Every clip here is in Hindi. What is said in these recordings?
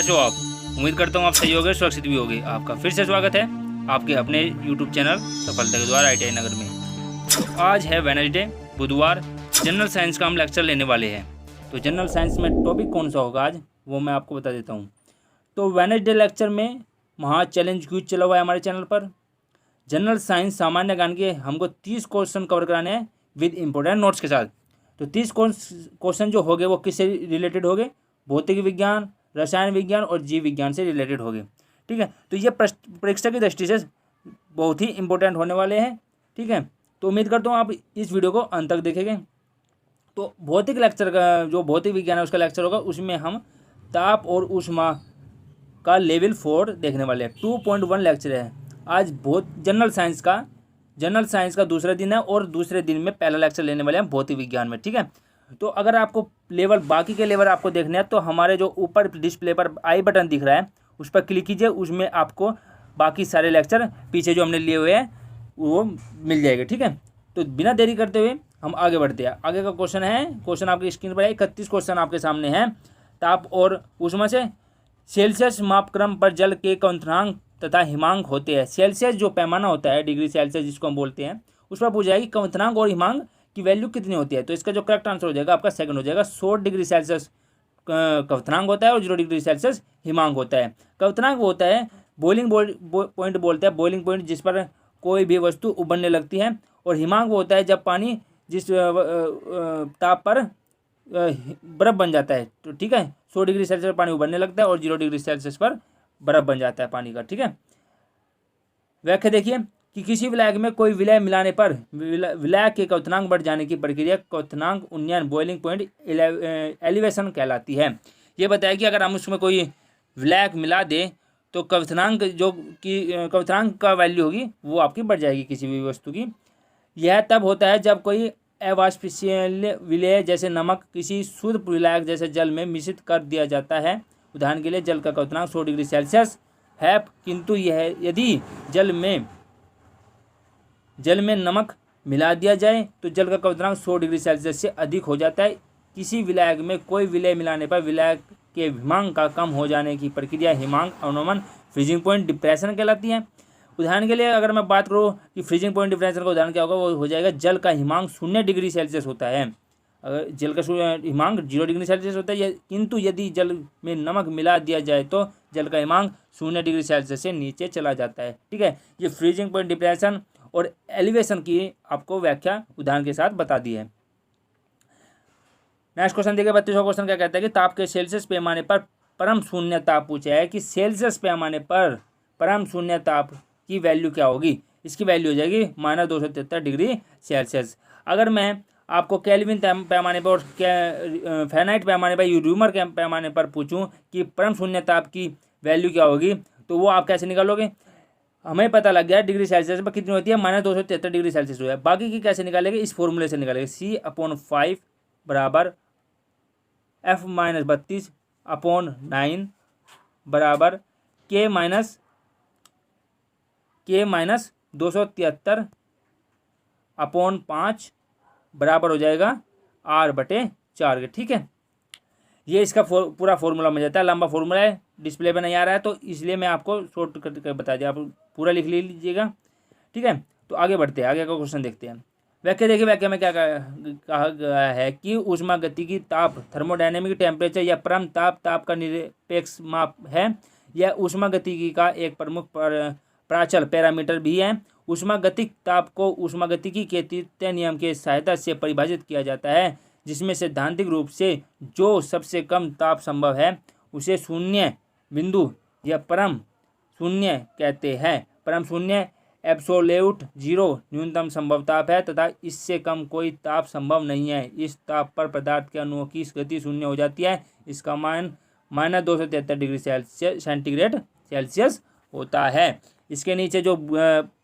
कैसे हो आप? उम्मीद करता हूँ आप सही होगे, सुरक्षित भी होगे। आपका फिर से स्वागत है आपके अपने YouTube चैनल सफलता के द्वारा ITI नगर में। तो आज है वेडनेसडे, बुधवार। जनरल साइंस का हम लेक्चर लेने वाले हैं। तो जनरल साइंस में टॉपिक कौन सा होगा आज, वो मैं आपको बता देता हूँ। तो वेडनेसडे लेक्चर में महा चैलेंज क्विज चला हुआ है हमारे चैनल पर। जनरल साइंस सामान्य ज्ञान के हमको 30 क्वेश्चन कवर कराने हैं विद इम्पोर्टेंट नोट्स के साथ। तो 30 क्वेश्चन जो हो गए वो किससे रिलेटेड हो गए? भौतिक विज्ञान, रसायन विज्ञान और जीव विज्ञान से रिलेटेड हो गए। ठीक है, तो ये परीक्षा की दृष्टि से बहुत ही इंपॉर्टेंट होने वाले हैं। ठीक है, तो उम्मीद करता हूँ आप इस वीडियो को अंत तक देखेंगे। तो भौतिक लेक्चर का जो भौतिक विज्ञान है उसका लेक्चर होगा, उसमें हम ताप और ऊष्मा का लेवल 4 देखने वाले हैं। 2.1 लेक्चर है आज। जनरल साइंस का दूसरा दिन है और दूसरे दिन में पहला लेक्चर लेने वाले हैं भौतिक विज्ञान में। ठीक है, तो अगर आपको लेवल बाकी के लेवल आपको देखने हैं तो हमारे जो ऊपर डिस्प्ले पर आई बटन दिख रहा है उस पर क्लिक कीजिए। उसमें आपको बाकी सारे लेक्चर पीछे जो हमने लिए हुए हैं वो मिल जाएगा। ठीक है, तो बिना देरी करते हुए हम आगे बढ़ते हैं। आगे का क्वेश्चन आपकी स्क्रीन पर है। 31 क्वेश्चन आपके सामने हैं। ताप और ऊष्मा से सेल्सियस मापक्रम पर जल के क्वथनांक तथा हिमांक होते हैं। सेल्सियस जो पैमाना होता है, डिग्री सेल्सियस जिसको हम बोलते हैं, उस पर पूछा जाएगी क्वथनांक और हिमांक की वैल्यू कितनी होती है। तो इसका जो करेक्ट आंसर हो जाएगा आपका सेकंड हो जाएगा। 100 डिग्री सेल्सियस क्वथनांक होता है और 0 डिग्री सेल्सियस हिमांक होता है। क्वथनांक वो होता है बॉइलिंग पॉइंट बोलते हैं, बॉइलिंग पॉइंट जिस पर कोई भी वस्तु उबलने लगती है। और हिमांक वो होता है जब पानी जिस ताप पर बर्फ बन जाता है। तो ठीक है, 100 डिग्री सेल्सियस पर पानी उबलने लगता है और 0 डिग्री सेल्सियस पर बर्फ बन जाता है पानी का। ठीक है, व्याख्या देखिए कि किसी विलायक में कोई विलय मिलाने पर विलायक के क्वथनांक बढ़ जाने की प्रक्रिया क्वथनांक उन्नयन बॉइलिंग पॉइंट एलिवेशन कहलाती है। ये बताया कि अगर हम उसमें कोई विलायक मिला दें तो क्वथनांक का वैल्यू होगी वो आपकी बढ़ जाएगी किसी भी वस्तु की। यह तब होता है जब कोई अवाष्पशील विलय जैसे नमक किसी शुद्ध विलायक जैसे जल में मिश्रित कर दिया जाता है। उदाहरण के लिए जल का क्वथनांक 100 डिग्री सेल्सियस है, किंतु यह यदि जल में नमक मिला दिया जाए तो जल का क्वथनांक 100 डिग्री सेल्सियस से अधिक हो जाता है। किसी विलायक में कोई विलय मिलाने पर विलायक के हिमांक का कम हो जाने की प्रक्रिया हिमांक अवनमन फ्रीजिंग पॉइंट डिप्रेशन कहलाती है। उदाहरण के लिए अगर मैं बात करूँ कि फ्रीजिंग पॉइंट डिप्रेशन का उदाहरण क्या होगा, वो हो जाएगा जल का हिमांक 0 डिग्री सेल्सियस होता है। अगर जल का हिमांक 0 डिग्री सेल्सियस होता है, किंतु यदि जल में नमक मिला दिया जाए तो जल का हिमांक 0 डिग्री सेल्सियस से नीचे चला जाता है। ठीक है, ये फ्रीजिंग पॉइंट डिप्रेशन और एलिवेशन की आपको व्याख्या उदाहरण के साथ बता दी है। नेक्स्ट क्वेश्चन देखिए, 32वां क्वेश्चन क्या कहता है कि ताप के सेल्सियस पैमाने पर परम शून्य ताप पूछा है कि सेल्सियस पैमाने पर परम शून्य ताप की वैल्यू क्या होगी। इसकी वैल्यू हो जाएगी -273 डिग्री सेल्सियस। अगर मैं आपको केल्विन पैमाने पर और फ़ारेनहाइट पैमाने पर, यूरूमर के पैमाने पर पूछूं कि परम शून्य ताप की वैल्यू क्या होगी, तो वो आप कैसे निकालोगे? हमें पता लग गया डिग्री सेल्सियस पर कितनी होती है, -273 डिग्री सेल्सियस हुआ है। बाकी की कैसे निकालेंगे? इस फॉर्मूले से निकालेंगे। C/5 बराबर F-32/9 बराबर K माइनस 273/5 बराबर हो जाएगा R/4 के। ठीक है, ये इसका पूरा फॉर्मूला मिल जाता है। लंबा फॉर्मूला है, डिस्प्ले पे नहीं आ रहा है तो इसलिए मैं आपको शॉर्ट करके बता दिया, आप पूरा लिख लीजिएगा। ठीक है, तो आगे बढ़ते हैं, आगे का क्वेश्चन देखते हैं। व्याख्या देखिए, व्याख्या में क्या कहा गया है कि ऊष्मा गतिकी ताप थर्मोडायनेमिक टेम्परेचर या परम ताप का निरपेक्ष माप है। यह ऊष्मा गतिकी का एक प्रमुख प्राचल पैरामीटर भी है। ऊष्मागतिक ताप को ऊष्मागतिकी के तृतीय नियम के सहायता से परिभाषित किया जाता है, जिसमें सैद्धांतिक रूप से जो सबसे कम ताप संभव है उसे शून्य बिंदु या परम शून्य कहते हैं। परम शून्य एब्सोल्यूट जीरो न्यूनतम संभव ताप है तथा इससे कम कोई ताप संभव नहीं है। इस ताप पर पदार्थ के अणुओं की गति शून्य हो जाती है। इसका मान -273 डिग्री सेंटीग्रेड सेल्सियस होता है। इसके नीचे जो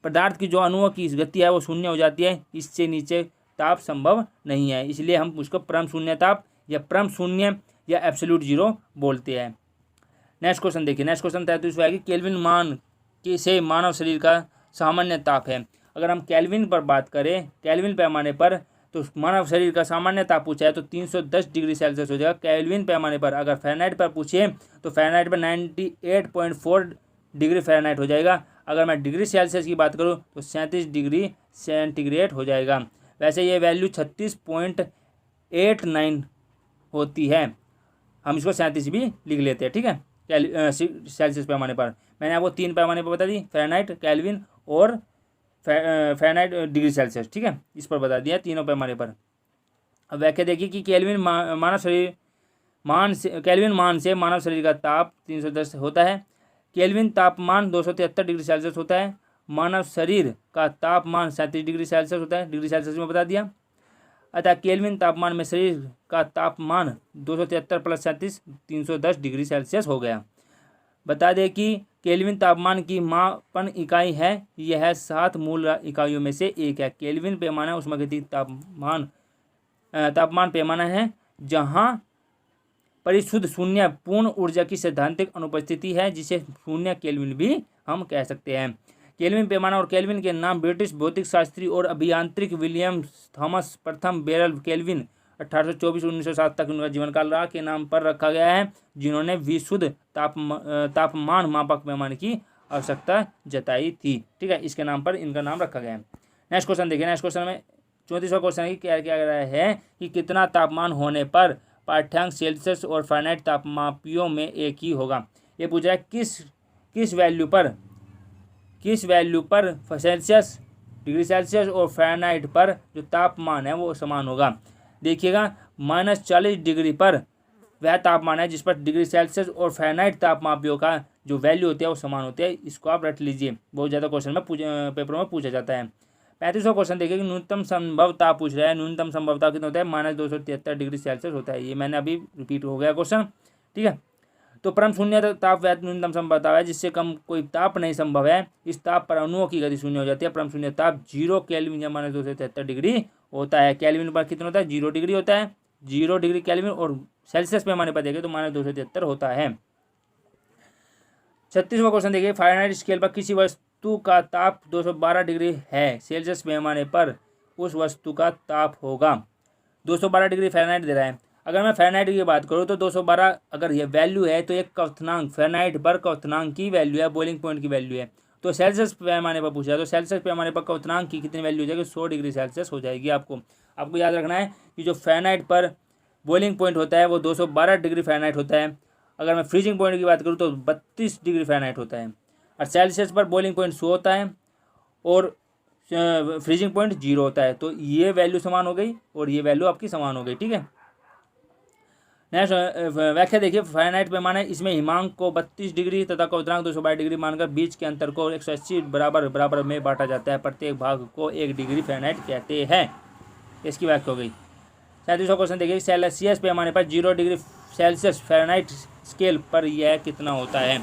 पदार्थ की जो अणुओं की गति है वो शून्य हो जाती है। इससे नीचे ताप संभव नहीं है, इसलिए हम उसको परम शून्य ताप या परम शून्य या एब्सोल्यूट जीरो बोलते हैं। नेक्स्ट क्वेश्चन देखिए, नेक्स्ट क्वेश्चन 33 है कि केल्विन मान से मानव शरीर का सामान्य ताप है। अगर हम केल्विन पर बात करें, केल्विन पैमाने पर, तो तो मानव शरीर का सामान्य ताप पूछा है तो 310 डिग्री सेल्सियस हो जाएगा केल्विन पैमाने पर। अगर फ़ारेनहाइट पर पूछे तो फ़ारेनहाइट पर 98.4 डिग्री फ़ारेनहाइट हो जाएगा। अगर मैं डिग्री सेल्सियस की बात करूँ तो 37 डिग्री सेंटीग्रेड हो जाएगा। वैसे ये वैल्यू 36.89 होती है, हम इसको 37 भी लिख लेते हैं, ठीक है, सेल्सियस पैमाने पर। मैंने आपको 3 पैमाने पर बता दी, फ़ारेनहाइट, केल्विन और फ़ारेनहाइट डिग्री सेल्सियस, ठीक है, इस पर बता दिया तीनों पैमाने पर। अब व्याख्या देखिए कि केल्विन मान से मानव शरीर का ताप 310 होता है। केल्विन तापमान 273 डिग्री सेल्सियस होता है। मानव शरीर का तापमान 37 डिग्री सेल्सियस होता है, डिग्री सेल्सियस में बता दिया। अतः केल्विन तापमान में शरीर का तापमान 273 प्लस 37 310 डिग्री सेल्सियस हो गया। बता दें कि केल्विन तापमान की मापन इकाई है, यह 7 मूल इकाइयों में से एक है। केल्विन पैमाना ऊष्मागतिकी तापमान पैमाना है जहां परिशुद्ध शून्य पूर्ण ऊर्जा की सैद्धांतिक अनुपस्थिति है, जिसे शून्य केल्विन भी हम कह सकते हैं। केल्विन पैमाना और केल्विन के नाम ब्रिटिश भौतिक शास्त्री और अभियांत्रिक विलियम थॉमस प्रथम बेरल केल्विन 1824-1907 तक उनका जीवन काल रहा के नाम पर रखा गया है, जिन्होंने विशुद्ध तापमान मापक पैमाने की आवश्यकता जताई थी, ठीक है, इसके नाम पर इनका नाम रखा गया है। नेक्स्ट क्वेश्चन देखिए। नेक्स्ट क्वेश्चन में 34वां क्वेश्चन है कि क्या कह रहा है कि कितना तापमान होने पर पाठ्यांक सेल्सियस और फ़ारेनहाइट तापमापियों में एक ही होगा। ये पूछा है किस वैल्यू पर सेल्सियस, डिग्री सेल्सियस और फ़ारेनहाइट पर जो तापमान है वो समान होगा। देखिएगा -40 डिग्री पर वह तापमान है जिस पर डिग्री सेल्सियस और फ़ारेनहाइट तापमापियों का जो वैल्यू होती है वो समान होते हैं। इसको आप रट लीजिए, बहुत ज़्यादा क्वेश्चन में पेपरों में पूछा जाता है। 35वां क्वेश्चन देखिए कि न्यूनतम संभव ताप पूछ रहा है। न्यूनतम संभव ताप कितना होता है? -273 डिग्री सेल्सियस होता है। ये मैंने अभी रिपीट हो गया क्वेश्चन, ठीक है। तो परम शून्य ताप वह न्यूनतम संभव ताप है जिससे कम कोई ताप नहीं संभव है। इस ताप पर अणुओं की गति शून्य हो जाती है। परम शून्य ताप 0 केल्विन या -273 डिग्री होता है। केल्विन पर कितना होता है? 0 डिग्री होता है। 0 डिग्री केल्विन और सेल्सियस पैमाने पर देखें तो -273 होता है। 36वां क्वेश्चन देखिए, फ़ारेनहाइट स्केल पर किसी वस्तु का ताप 212 डिग्री है, सेल्सियस पैमाने पर उस वस्तु का ताप होगा। 212 डिग्री फ़ारेनहाइट दे रहा है। अगर मैं फ़ारेनहाइट की बात करूँ तो 212 अगर ये वैल्यू है तो एक क्वथनांक फ़ारेनहाइट पर क्वथनांक की वैल्यू है, बॉइलिंग पॉइंट की वैल्यू है। तो सेल्सियस पैमाने पर पूछा है तो सेल्सियस पैमाने पर क्वथनांक की कितनी वैल्यू हो जाएगी? 100 डिग्री सेल्सियस हो जाएगी। आपको याद रखना है कि जो फ़ारेनहाइट पर बॉइलिंग पॉइंट होता है वो 212 डिग्री फ़ारेनहाइट होता है। अगर मैं फ्रीजिंग पॉइंट की बात करूँ तो 32 डिग्री फ़ारेनहाइट होता है। और सेल्सियस पर बॉइलिंग पॉइंट 100 होता है और फ्रीजिंग पॉइंट 0 होता है। तो ये वैल्यू समान हो गई और ये वैल्यू आपकी समान हो गई, ठीक है। नेक्स्ट व्याख्या देखिए, फ़ारेनहाइट पैमाना, इसमें हिमांक को 32 डिग्री तथा क्वथनांक 212 डिग्री मानकर बीच के अंतर को 180 बराबर में बांटा जाता है। प्रत्येक भाग को 1 डिग्री फ़ारेनहाइट कहते हैं। इसकी व्याख्या हो गई। 37वां क्वेश्चन देखिए, सेल्सियस पैमाने पर 0 डिग्री सेल्सियस फ़ारेनहाइट स्केल पर यह कितना होता है?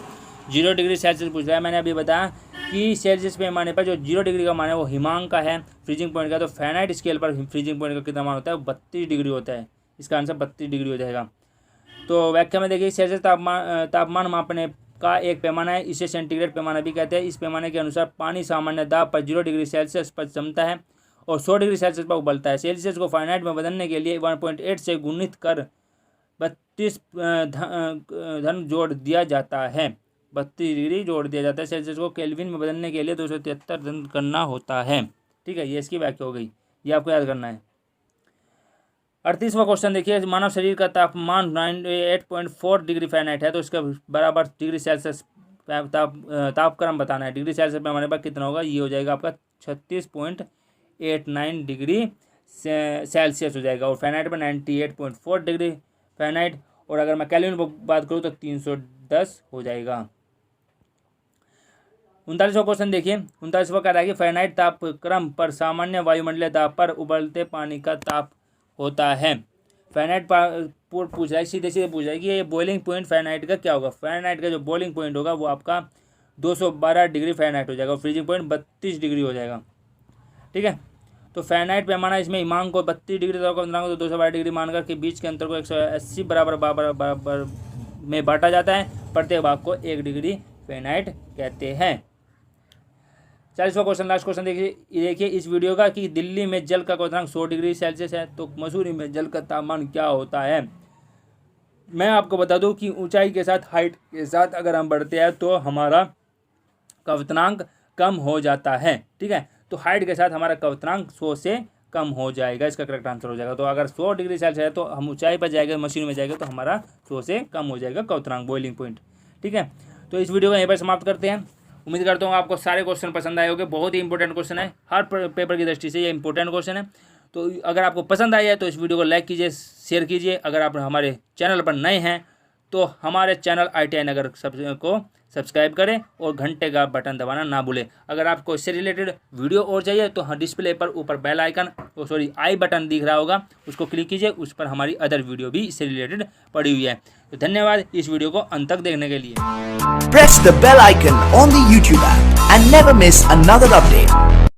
0 डिग्री सेल्सियस पूछ रहा है। मैंने अभी बताया कि सेल्सियस पैमाने पर जो 0 डिग्री का मान है वो हिमांक का है, फ्रीजिंग पॉइंट का। तो फ़ारेनहाइट स्केल पर फ्रीजिंग पॉइंट का कितना मान होता है? 32 डिग्री होता है। इसका आंसर 32 डिग्री हो जाएगा। तो व्याख्या में देखिए, सेल्सियस तापमान मापने का एक पैमाना है, इसे सेंटीग्रेड पैमाना भी कहते हैं। इस पैमाने के अनुसार पानी सामान्य दाब पर 0 डिग्री सेल्सियस पर जमता है और 100 डिग्री सेल्सियस पर उबलता है। सेल्सियस को फ़ारेनहाइट में बदलने के लिए 1.8 से गुणित कर 32 धन जोड़ दिया जाता है। 32 डिग्री जोड़ दिया जाता है। सेल्सियस को केल्विन में बदलने के लिए 273 धन करना होता है, ठीक है। ये इसकी व्याख्या हो गई, ये आपको याद करना है। 38वां क्वेश्चन देखिए, मानव शरीर का तापमान 98.4 डिग्री फ़ारेनहाइट है तो इसका बराबर डिग्री सेल्सियस तापक्रम बताना है। डिग्री सेल्सियस पैमाने पर कितना होगा? ये हो जाएगा आपका 36.89 डिग्री सेल्सियस हो जाएगा। और फ़ारेनहाइट पर 98.4 डिग्री फ़ारेनहाइट। और अगर मैं केल्विन पर बात करूँ तो 310 हो जाएगा। 39वां क्वेश्चन देखिए, 39वां कह रहा है कि फ़ारेनहाइट तापक्रम पर सामान्य वायुमंडलीय दाब पर उबलते पानी का ताप होता है। फ़ारेनहाइट पूछ रहा है, सीधे पूछ रहा है कि ये बॉइलिंग पॉइंट फ़ारेनहाइट का क्या होगा? फ़ारेनहाइट का जो बॉइलिंग पॉइंट होगा वो आपका 212 डिग्री फ़ारेनहाइट हो जाएगा और फ्रीजिंग पॉइंट 32 डिग्री हो जाएगा, ठीक है। तो फ़ारेनहाइट पैमाना, इसमें हिमांक को 32 डिग्री तथा क्वथनांक को 212 डिग्री मानकर के बीच के अंतर को 180 बराबर में बांटा जाता है। प्रत्येक भाग को 1 डिग्री फ़ारेनहाइट कहते हैं। 40वां क्वेश्चन, लास्ट क्वेश्चन देखिए इस वीडियो का कि दिल्ली में जल का क्वथनांक 100 डिग्री सेल्सियस है तो मसूरी में जल का तापमान क्या होता है। मैं आपको बता दूं कि ऊंचाई के साथ, हाइट के साथ अगर हम बढ़ते हैं तो हमारा क्वथनांक कम हो जाता है। ठीक है, तो हाइट के साथ हमारा क्वथनांक 100 से कम हो जाएगा, इसका करेक्ट आंसर हो जाएगा। तो अगर 100 डिग्री सेल्सियस है तो हम ऊंचाई पर जाएगा, मशीन में जाएगा तो हमारा 100 से कम हो जाएगा क्वथनांक, बॉइलिंग पॉइंट। ठीक है, तो इस वीडियो को यहीं पर समाप्त करते हैं। उम्मीद करता हूँ आपको सारे क्वेश्चन पसंद आए होंगे। बहुत ही इंपॉर्टेंट क्वेश्चन है, हर पेपर की दृष्टि से ये इंपॉर्टेंट क्वेश्चन है। तो अगर आपको पसंद आया है तो इस वीडियो को लाइक कीजिए, शेयर कीजिए। अगर आप हमारे चैनल पर नए हैं तो हमारे चैनल ITI नगर को सब्सक्राइब करें और घंटे का बटन दबाना ना भूलें। अगर आपको इससे रिलेटेड वीडियो और चाहिए तो हाँ, डिस्प्ले पर ऊपर बेल आइकन आई बटन दिख रहा होगा, उसको क्लिक कीजिए, उस पर हमारी अदर वीडियो भी इससे रिलेटेड पड़ी हुई है। तो धन्यवाद इस वीडियो को अंत तक देखने के लिए। Press the bell icon on the YouTube app and never miss another update.